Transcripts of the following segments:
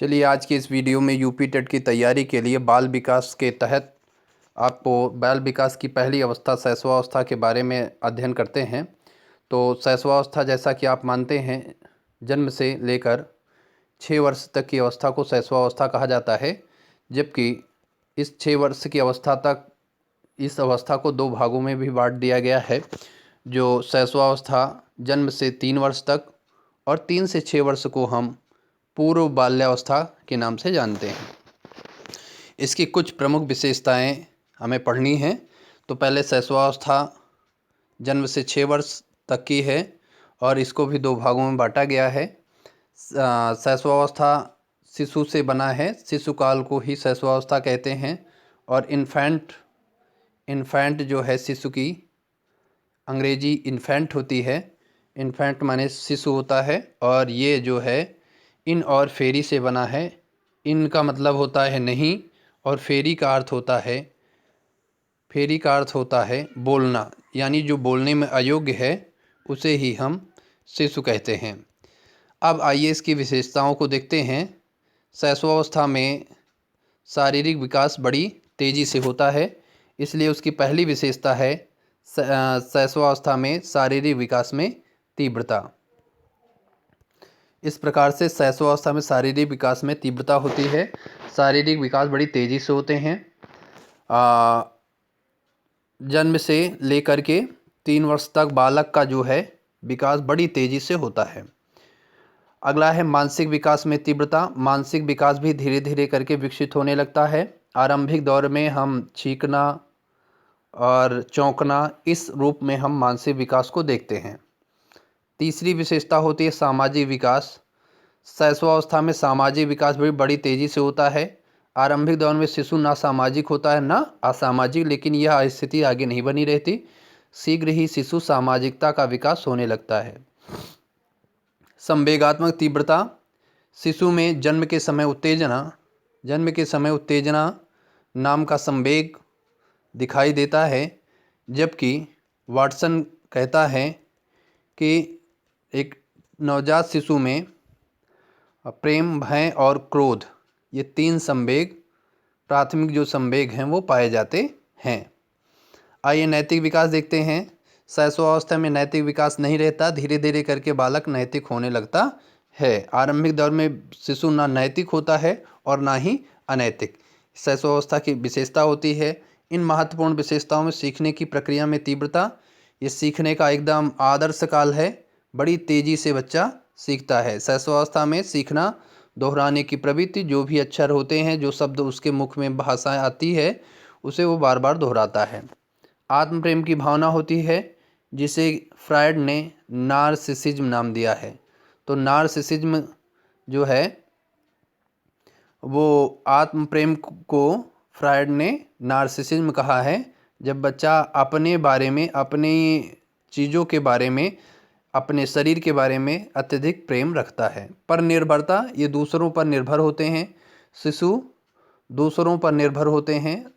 चलिए आज की इस वीडियो में यूपी टेट की तैयारी के लिए बाल विकास के तहत आपको बाल विकास की पहली अवस्था शैशवावस्था के बारे में अध्ययन करते हैं। तो शैशवावस्था जैसा कि आप मानते हैं जन्म से लेकर 6 वर्ष तक की अवस्था को शैशवावस्था कहा जाता है, जबकि इस 6 वर्ष की अवस्था तक इस अवस्था को 2 भागों में भी बांट दिया गया है। जो शैशवावस्था जन्म से 3 वर्ष तक और 3 से 6 वर्ष को हम पूर्व बाल्यावस्था के नाम से जानते हैं। इसकी कुछ प्रमुख विशेषताएं हमें पढ़नी हैं। तो पहले शैशवावस्था जन्म से 6 वर्ष तक की है और इसको भी 2 भागों में बांटा गया है। शैशवावस्था शिशु से बना है, शिशुकाल को ही शैशवावस्था कहते हैं। और इन्फेंट जो है शिशु की अंग्रेजी इन्फेंट होती है। इन्फेंट माने शिशु होता है और ये जो है इन और फेरी से बना है। इन का मतलब होता है नहीं और फेरी का अर्थ होता है बोलना, यानी जो बोलने में अयोग्य है उसे ही हम शिशु कहते हैं। अब आइए इसकी विशेषताओं को देखते हैं। शैशवावस्था में शारीरिक विकास बड़ी तेज़ी से होता है, इसलिए उसकी पहली विशेषता है शैशवावस्था में शारीरिक विकास में तीव्रता। इस प्रकार से शैशवावस्था में शारीरिक विकास में तीव्रता होती है। शारीरिक विकास बड़ी तेज़ी से होते हैं। जन्म से लेकर के 3 वर्ष तक बालक का जो है विकास बड़ी तेज़ी से होता है। अगला है मानसिक विकास में तीव्रता। मानसिक विकास भी धीरे धीरे करके विकसित होने लगता है। आरंभिक दौर में हम चीखना और चौंकना इस रूप में हम मानसिक विकास को देखते हैं। तीसरी विशेषता होती है सामाजिक विकास। शैशवावस्था में सामाजिक विकास भी बड़ी तेज़ी से होता है। आरंभिक दौर में शिशु ना सामाजिक होता है ना असामाजिक, लेकिन यह स्थिति आगे नहीं बनी रहती। शीघ्र ही शिशु सामाजिकता का विकास होने लगता है। संवेगात्मक तीव्रता। शिशु में जन्म के समय उत्तेजना नाम का संवेग दिखाई देता है, जबकि वाटसन कहता है कि एक नवजात शिशु में प्रेम, भय और क्रोध, ये 3 संवेग प्राथमिक जो संवेग हैं वो पाए जाते हैं। आइए नैतिक विकास देखते हैं। शैशवावस्था में नैतिक विकास नहीं रहता, धीरे धीरे करके बालक नैतिक होने लगता है। आरंभिक दौर में शिशु ना नैतिक होता है और ना ही अनैतिक। शैशवावस्था की विशेषता होती है। इन महत्वपूर्ण विशेषताओं में सीखने की प्रक्रिया में तीव्रता, ये सीखने का एकदम आदर्श काल है। बड़ी तेज़ी से बच्चा सीखता है। शैशवावस्था में सीखना, दोहराने की प्रवृत्ति, जो भी अक्षर होते हैं, जो शब्द उसके मुख में भाषाएं आती है उसे वो बार बार दोहराता है। आत्म प्रेम की भावना होती है, जिसे फ्रायड ने नार्सिसिज्म नाम दिया है। तो नार्सिसिज्म जो है वो आत्म प्रेम को फ्रायड ने नार्सिसिज्म कहा है। जब बच्चा अपने बारे में, अपनी चीज़ों के बारे में, अपने शरीर के बारे में अत्यधिक प्रेम रखता है। पर निर्भरता, ये दूसरों पर निर्भर होते हैं। शिशु दूसरों पर निर्भर होते हैं,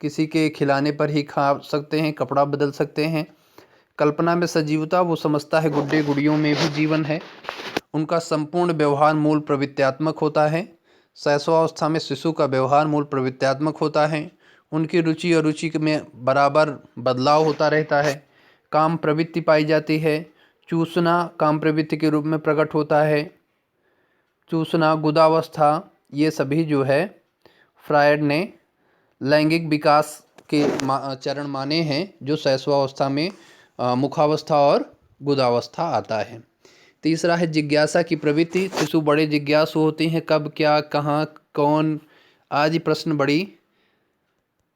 किसी के खिलाने पर ही खा सकते हैं, कपड़ा बदल सकते हैं। कल्पना में सजीवता, वो समझता है गुड्डे गुड़ियों में भी जीवन है। उनका संपूर्ण व्यवहार मूल प्रवृत्त्यात्मक होता है। शैशवावस्था में शिशु का व्यवहार मूल प्रवृत्त्यात्मक होता है। उनकी रुचि और रुचि में बराबर बदलाव होता रहता है। काम प्रवृत्ति पाई जाती है। चूसना काम प्रवृत्ति के रूप में प्रकट होता है। चूसना, गुदावस्था, ये सभी जो है फ्रायड ने लैंगिक विकास के चरण माने हैं, जो शैशवावस्था में मुखावस्था और गुदावस्था आता है। तीसरा है जिज्ञासा की प्रवृत्ति। शिशु बड़े जिज्ञासु होते हैं, कब, क्या, कहाँ, कौन आदि प्रश्न बड़ी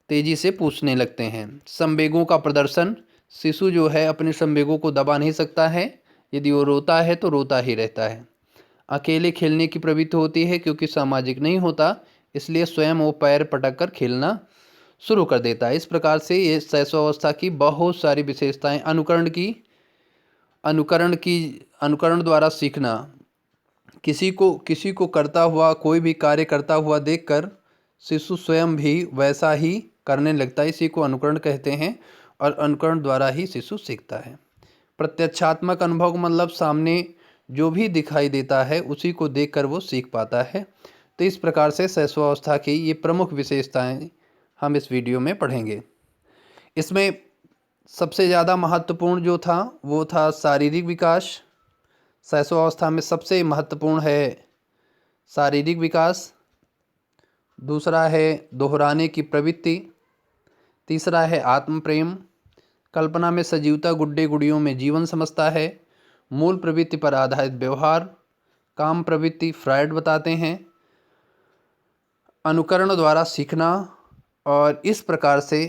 तेज़ी से पूछने लगते हैं। संवेगों का प्रदर्शन। शिशु जो है अपने संवेगों को दबा नहीं सकता है। यदि वो रोता है तो रोता ही रहता है। अकेले खेलने की प्रवृत्ति होती है, क्योंकि सामाजिक नहीं होता, इसलिए स्वयं वो पैर पटक कर खेलना शुरू कर देता है। इस प्रकार से ये शैशवावस्था की बहुत सारी विशेषताएं। अनुकरण द्वारा सीखना। किसी को करता हुआ, कोई भी कार्य करता हुआ देखकर शिशु स्वयं भी वैसा ही करने लगता है। इसी को अनुकरण कहते हैं और अनुकरण द्वारा ही शिशु सीखता है। प्रत्यक्षात्मक अनुभव मतलब सामने जो भी दिखाई देता है उसी को देखकर वो सीख पाता है। तो इस प्रकार से शैशवावस्था की ये प्रमुख विशेषताएं हम इस वीडियो में पढ़ेंगे। इसमें सबसे ज़्यादा महत्वपूर्ण जो था वो था शारीरिक विकास। शैशवावस्था में सबसे महत्वपूर्ण है शारीरिक विकास। दूसरा है दोहराने की प्रवृत्ति। तीसरा है आत्म प्रेम। कल्पना में सजीवता, गुड्डे गुड़ियों में जीवन समझता है। मूल प्रवृत्ति पर आधारित व्यवहार। काम प्रवृत्ति फ्रायड बताते हैं। अनुकरण द्वारा सीखना। और इस प्रकार से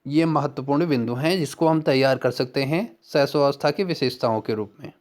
ये महत्वपूर्ण बिंदु हैं जिसको हम तैयार कर सकते हैं शैशवावस्था की विशेषताओं के रूप में।